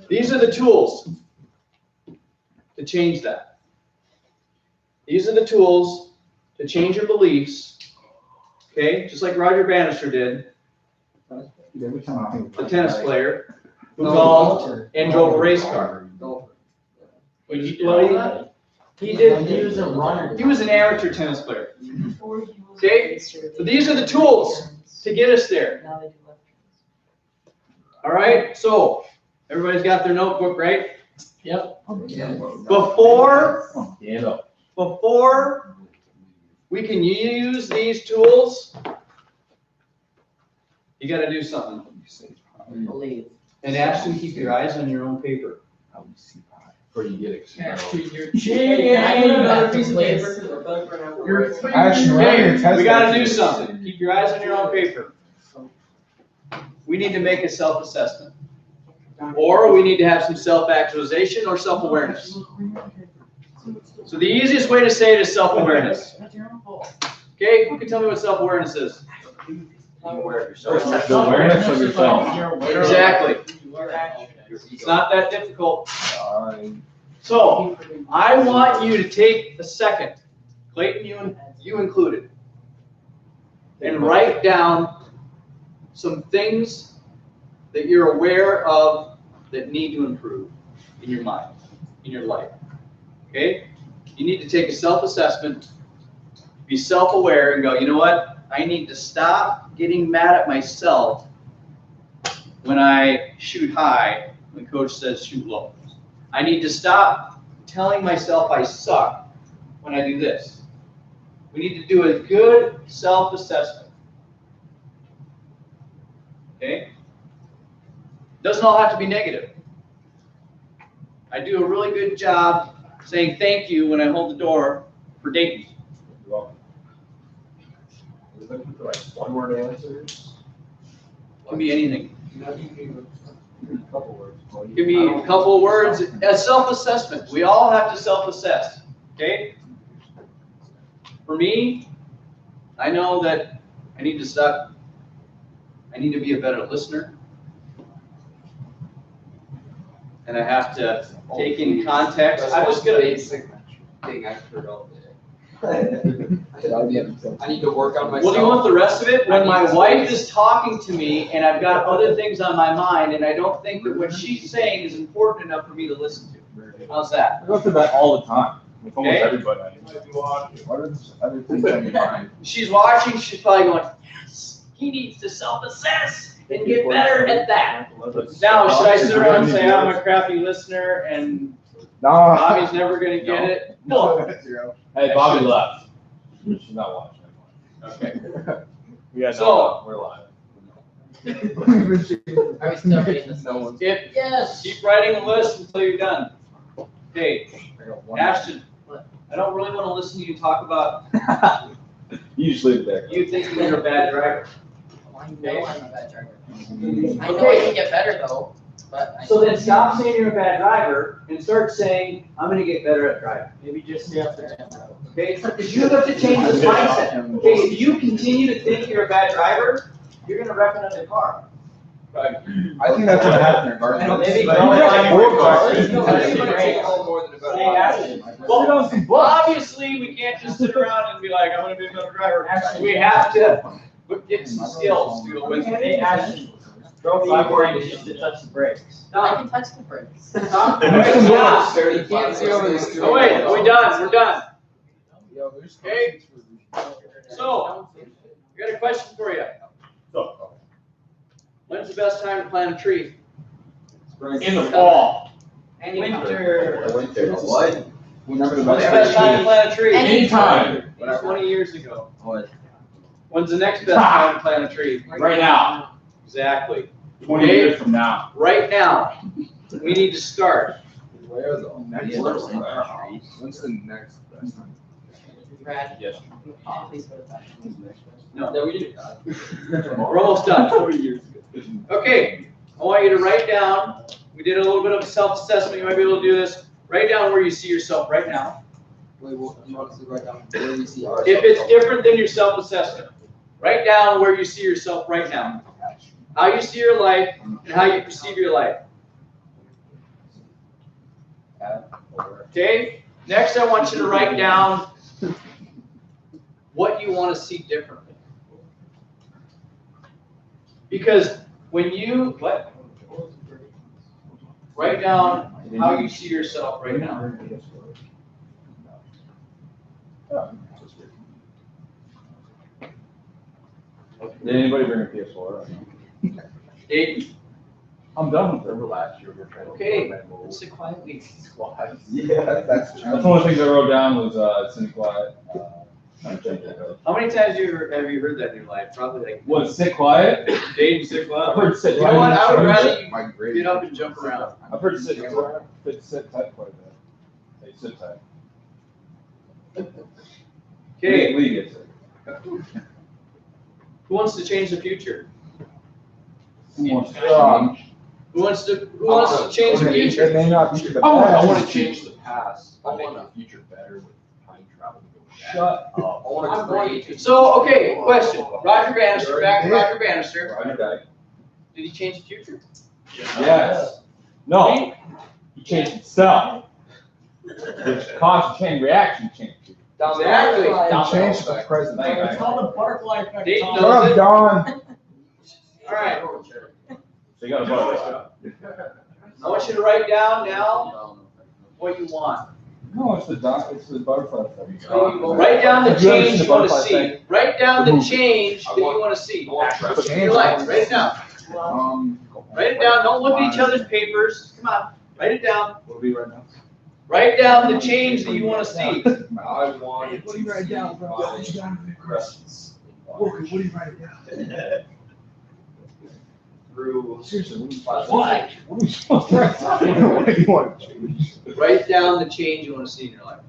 these are the tools to change that. These are the tools to change your beliefs. Okay? Just like Roger Bannister did, the tennis player who called and drove a race car. But you Well, he did, he was a runner. He was an amateur tennis player. Okay? So these are the tools to get us there. Now they do left turns. All right? So everybody's got their notebook, right? Yep. Before Yeah. Before we can use these tools, you got to do something. Believe. And Ashton, keep your eyes on your own paper. Before you get excited. Can I get another piece of paper? Okay, we got to do something. Keep your eyes on your own paper. We need to make a self-assessment. Or we need to have some self-actualization or self-awareness. So the easiest way to say it is self-awareness. Okay, who can tell me what self-awareness is? The awareness of yourself. Exactly. It's not that difficult. So I want you to take a second, Clayton, you included, and write down some things that you're aware of that need to improve in your mind, in your life. Okay? You need to take a self-assessment, be self-aware, and go, you know what? I need to stop getting mad at myself when I shoot high, when coach says shoot low. I need to stop telling myself I suck when I do this. We need to do a good self-assessment. Okay? Doesn't all have to be negative. I do a really good job saying thank you when I hold the door for Dayton. You're welcome. We're looking for like one-word answers. Can be anything. A couple words. Give me a couple of words as self-assessment. We all have to self-assess, okay? For me, I know that I need to stop. I need to be a better listener. And I have to take in context. I'm just gonna. Basic thing I've heard all day. I need to work on myself. Well, do you want the rest of it? When my wife is talking to me and I've got other things on my mind and I don't think that what she's saying is important enough for me to listen to. How's that? I go through that all the time with almost Okay. everybody. What are the other things on your mind? She's watching, she's probably going, yes, he needs to self-assess and get better at that. Now, should I sit around and say, I'm a crappy listener and Bobby's never gonna get it? No. Hey, Bobby left. She's not watching anymore. Okay. Yeah, So- we're live. Are we still reading this? Yes. Keep writing a list until you're done. Okay, Ashton, I don't really want to listen to you talk about You just leave it there. you thinking you're a bad driver. I know I'm a bad driver. I know I can get better though, but. I So know- then stop saying you're a bad driver and start saying, I'm gonna get better at driving. Maybe just stay off the gym. Okay, because you have to change this mindset. Okay, if you continue to think you're a bad driver, you're gonna wreck another car. I think that's what happened in Garden. Maybe But go you buy got more four cars. cars. No, It's it's gonna great. take all more than about Hey, Ashton. Well, Obviously, we can't just sit around and be like, I'm gonna be a better driver. We have to get some skills to go with it. Hey, Ashton. Throw Five the words just to touch the brakes. I can touch the brakes. You can't see over the steering Oh wait, wheel. we're done, we're done. Okay. So, I got a question for you. When's the best time to plant a tree? In the fall. Winter. What? Whenever the When's the best time to plant a tree? Anytime. 20 years ago. What? When's the next best time to plant a tree? Right now. Exactly. 20 years from now. Right now, we need to start. Where though? When's the next best time? Brad, Yes. please go to that. No, we did. We're almost done. 40 years ago. Okay, I want you to write down, we did a little bit of a self-assessment, you might be able to do this. Write down where you see yourself right now. Wait, well, you want us to write down where we see ourselves? If it's different than your self-assessment, write down where you see yourself right now. How you see your life and how you perceive your life. Okay? Next, I want you to write down what you want to see differently. Because when you, write down how you see yourself right now. Did anybody bring a PS4? Dayton, I'm done with it. Last year we were trying to. okay, sit quietly. Yeah, that's That's one of the things I wrote down was sit quiet. Not change it. How many times have you heard that in your life? Probably like, What, sit quiet? Dayton, sit I've quiet. heard sit. You know what, I would rather my you grade. get up and jump around. I've heard sit tight quite a bit. Hey, sit tight. Okay, Lee gets it. who wants to change the future? Who wants Who wants to change the It future? may not be the I want best. to change the past, but make the future better with time travel. Shut I want to create. So, okay, question. Roger Bannister, back to Roger Bannister. Roger that. Did he change the future? Yes. No. He changed himself. Which caused a chain reaction change. Exactly. It changed the present. It's called the butterfly effect. Dayton Tom. Shut knows up, it. Don. All right. So you got a butterfly. I want you to write down now what you want. No, it's the butterfly effect. Write down the Have you ever change seen you the want to butterfly see. effect? Write down the change that you want to see. Your life. Write it down. Write it down. Don't look at each other's papers. Come on. Write it down. What are we right now? Write down the change that you want to see. I want What do you write down, bro? my You got it. presence. What do you write down? through. Seriously, What? what are we supposed to write down? What do you want to change? Write down the change you want to see in your life.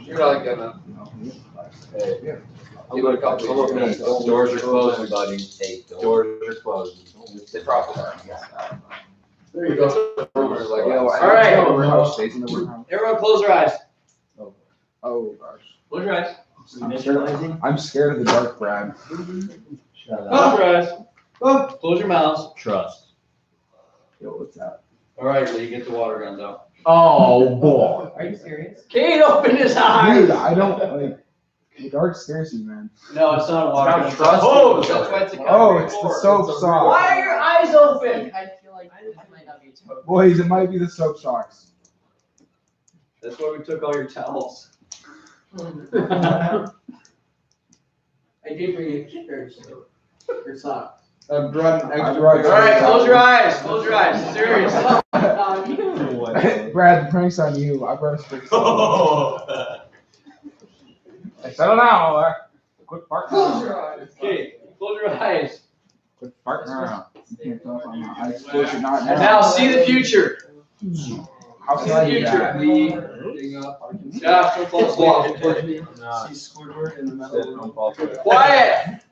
You're not gonna. I'm looking at doors are closing, buddy. Doors are closing. They probably are. There you go. Like, All right. Everyone Everyone close your eyes. Oh, gosh. Close your eyes. I'm scared of the dark, Brad. Shut up. Close your eyes. Close your mouths. Trust. Yo, what's that? All right, Lee, get the water guns out. Oh, boy. Are you serious? Kate, open his eyes. Dude, I don't, like, the dark scares you, man. No, it's not a water gun. It's not trust. Oh, that's why it's a Oh, it's the concrete soap floor. socks. Why are your eyes open? I feel like this might not be totally. Boys, it might be the soap socks. That's why we took all your towels. I did bring a kicker, so, or sock. I brought an All right, close your eyes. Close your eyes. Serious. Brad, the prank's on you. I brought a stick. I settle now. Quit farting. Close your eyes. Okay, close your eyes. Quit farting around. You can't tell if I'm not. I suppose you're not And now see the future. How See can I the do that? future. Josh, don't fall asleep. See Squidward in the middle. Quiet.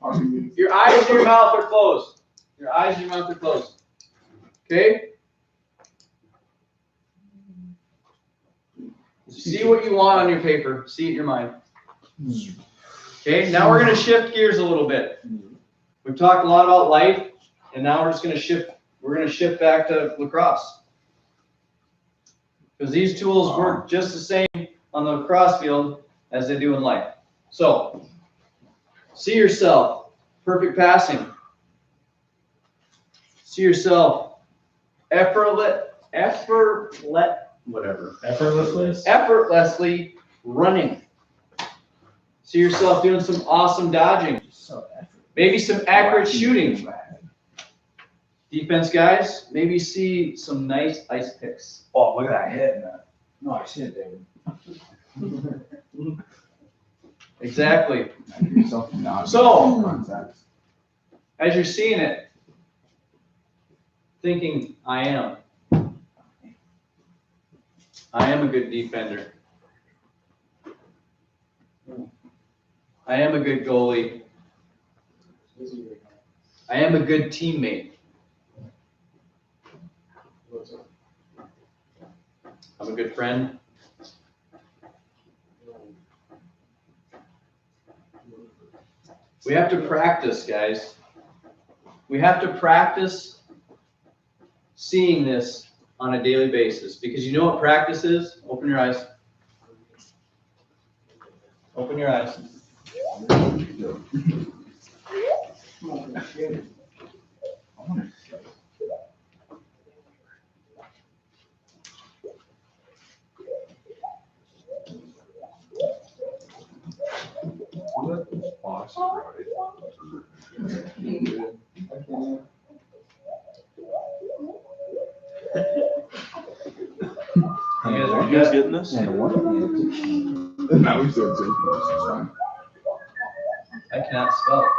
Your eyes and your mouth are closed. Your eyes and your mouth are closed. Okay? See what you want on your paper. See it in your mind. Okay, now we're going to shift gears a little bit. We've talked a lot about life, and now we're just going to shift. We're going to shift back to lacrosse. Because these tools work just the same on the lacrosse field as they do in life. So, see yourself, perfect passing. See yourself, effortlessly running. See yourself doing some awesome dodging. Maybe some accurate shooting. Defense guys, maybe see some nice ice picks. Oh, look at that hit, man. Nice hit, David. Exactly. So, So, as you're seeing it, thinking, I am a good defender. I am a good goalie. I am a good teammate. I'm a good friend. We have to practice, guys. We have to practice seeing this on a daily basis, because you know what practice is? Open your eyes. Open your eyes. Are you guys getting this? Now we still fine. I cannot spell.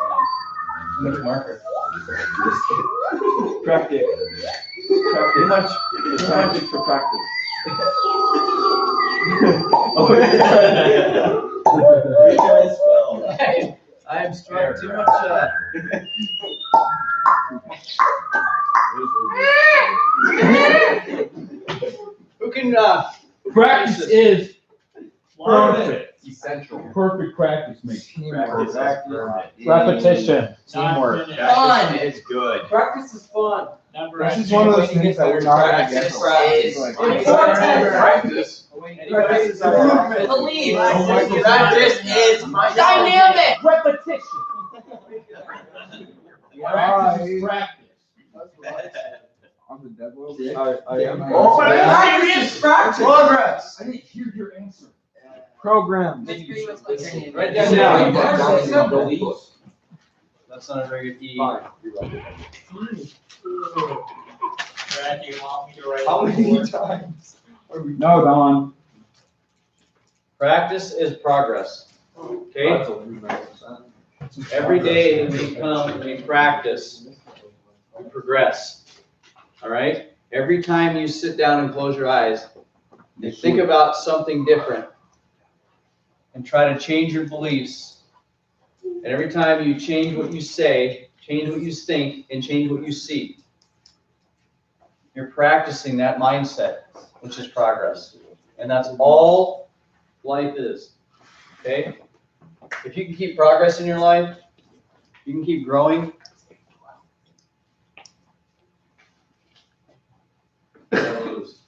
Too much marker. Practice. Too much practice for practice. I am struck too much. Who can? Practice is Perfect. Essential. perfect practice makes Practice. repetition. Teamwork. Fun. It's good. Practice is fun. Never This is ending. one of those things that we're not gonna get. Practice. Like, Practice. practice is improvement. Believe. Oh my God. Practice is dynamic. Repetition. Practice is practice. I'm the devil. I am. Oh, but I'm serious practice. Progress. I didn't hear your answer. Program. That's pretty much like saying- Write that down. Down. That's not a very good E. Fine. Brad, do you want me to write? How it many for? times? No, Don. Practice is progress. Okay? Every day we come, we practice, we progress. All right? Every time you sit down and close your eyes, you think about something different and try to change your beliefs. And every time you change what you say, change what you think, and change what you see, you're practicing that mindset, which is progress. And that's all life is. Okay? If you can keep progress in your life, you can keep growing. You'll never lose.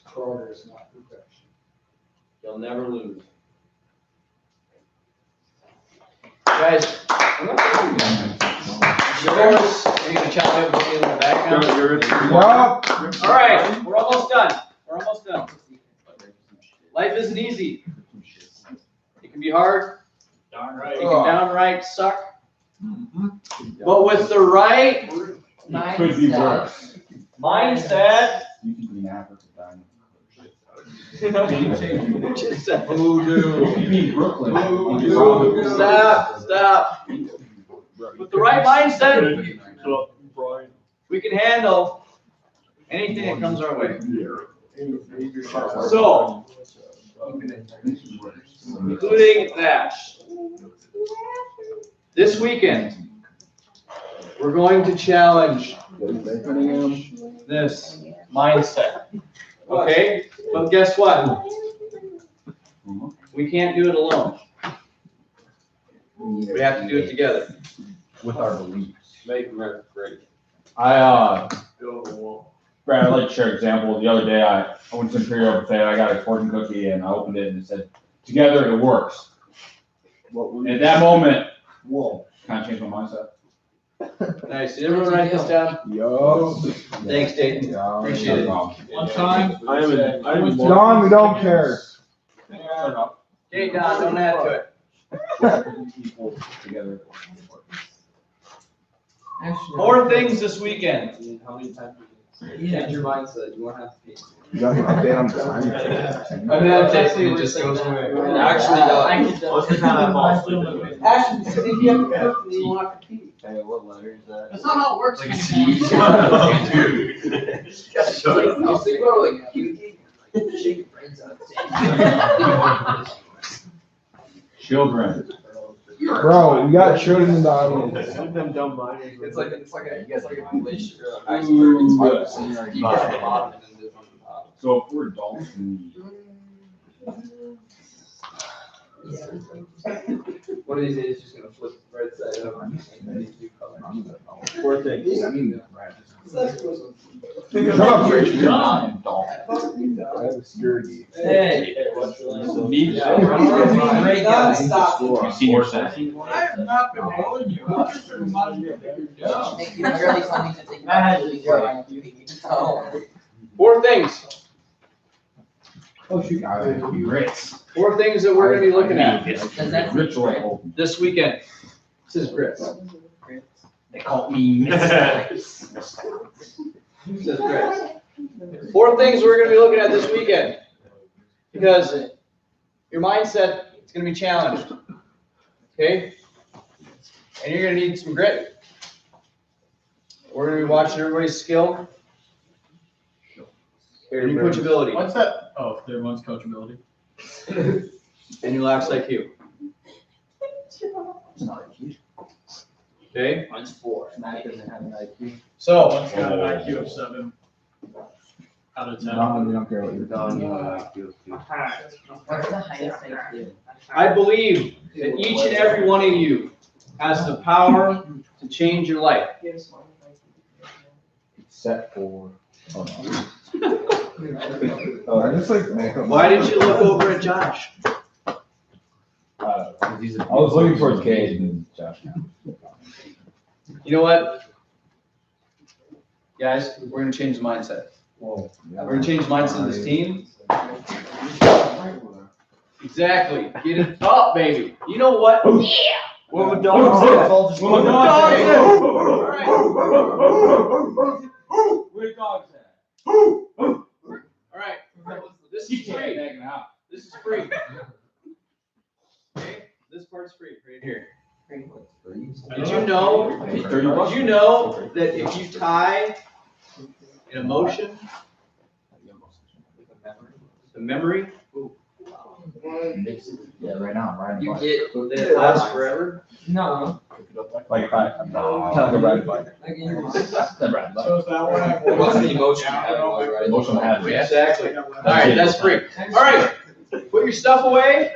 Progress, not perfection. You'll never lose. Guys, yours, are you gonna chop it with in the back now? All right, we're almost done. We're almost done. Life isn't easy. It can be hard. Darn right. It can downright suck. But with the right It could be worse. mindset, You could be in Africa dying. voodoo. You mean Brooklyn? Stop. With the right mindset, we can handle anything that comes our way. So, including that, this weekend, we're going to challenge this mindset. Okay? But guess what? We can't do it alone. We have to do it together. With our beliefs. Make America great. Brad, I'd like to share an example. The other day, I went to Imperial Buffet, I got a fortune cookie, and I opened it and it said, "Together it works." And at that moment, whoa, kind of changed my mindset. Nice. Did everyone write this down? Yo. Thanks, Dayton. Appreciate it. One time. Don, we don't care. Okay, Don, don't add to it. People together. 4 things this weekend. How many times? Change your mindset. You won't have to pay. You got an update on the I mean, that's actually It just goes away. It actually does. Most of the time I fall asleep. Actually, because if you have to cook, then you won't have to pee. Hey, what letter is that? That's not how it works. Like a C. I'll think about like cutie. Shake your brains out. Children. Bro, we got children in the audience. It's like a glacier. Iceberg. It's 5% deep at the bottom and then there's on the top. So if we're adults and One of these days, it's just gonna flip right side up. And then you do color. 4 things. I mean, Shut up, Rich. you're not an adult. I have a security. Hey. Need Great guy. Stop. You seen your sexy? I have not been bullying you. I'm just reminding you of your job. Thank you. Really funny to think about. 4 things. Oh, shoot. Grits. 4 things that we're gonna be looking at Ritual. this weekend. This is grits. They call me This is grits. 4 things we're gonna be looking at this weekend. Because your mindset is gonna be challenged. Okay? And you're gonna need some grit. We're gonna be watching everybody's skill and your coachability What's that? Oh, everyone's coachability. and your lax IQ. Okay? Mine's 4. Matt doesn't have an IQ. So, One's got an IQ of 7 out of 10. Don, we don't care what you're Don, doing. What's the highest IQ? I believe that each and every one of you has the power to change your life. Set for. Oh, no. I just like make up. Why did you look over at Josh? I was looking towards Cade and Josh now. You know what? Guys, we're gonna change the mindset. Whoa. We're gonna change the mindset of this team. Exactly. Get it up, baby. You know what? Yeah. What would dogs say? What would dogs say? Where dogs at? All right, this is free. Hanging out. This is free. Okay, this part's free, right here. Did you know, did you know that if you tie an emotion, the memory, Yeah, right now, I'm riding a You bike. get, that it lasts forever? No. Like, I'm not riding a bike. Never riding a bike. So is that what I? What's the emotion you have while you're riding? Emotion I have. exactly. All right, that's free. All right, put your stuff away.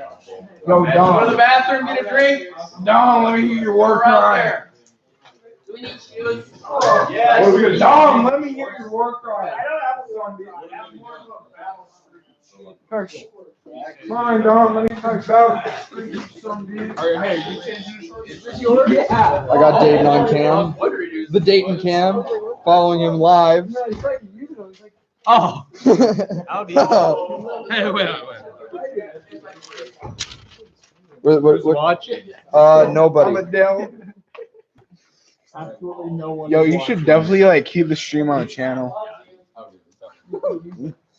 Yo, Go to the Don. bathroom, get a drink. Don, let me hear your work We're out cry. there. Do we need shoes? Yes. Oh, we got Don, let me hear your work cry. I don't have one, dude. I have more of a battle. Fine, Don, let me talk about. Hey, you changing the Yeah. I got Dayton on cam. The Dayton cam, following him live. Oh. What, Hey, wait. what, Watching. nobody. Absolutely no one. Yo, you should definitely like keep the stream on the channel.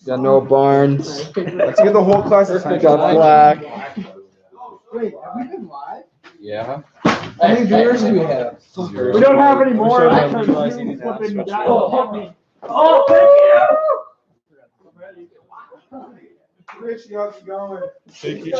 Got Noah Barnes. Let's get the whole class to sign. Got Black. Wait, have we been live? Yeah. How many viewers do we have? We don't have any more. Because you flipping got- Oh, thank you. Rich, how's it going? Thank you.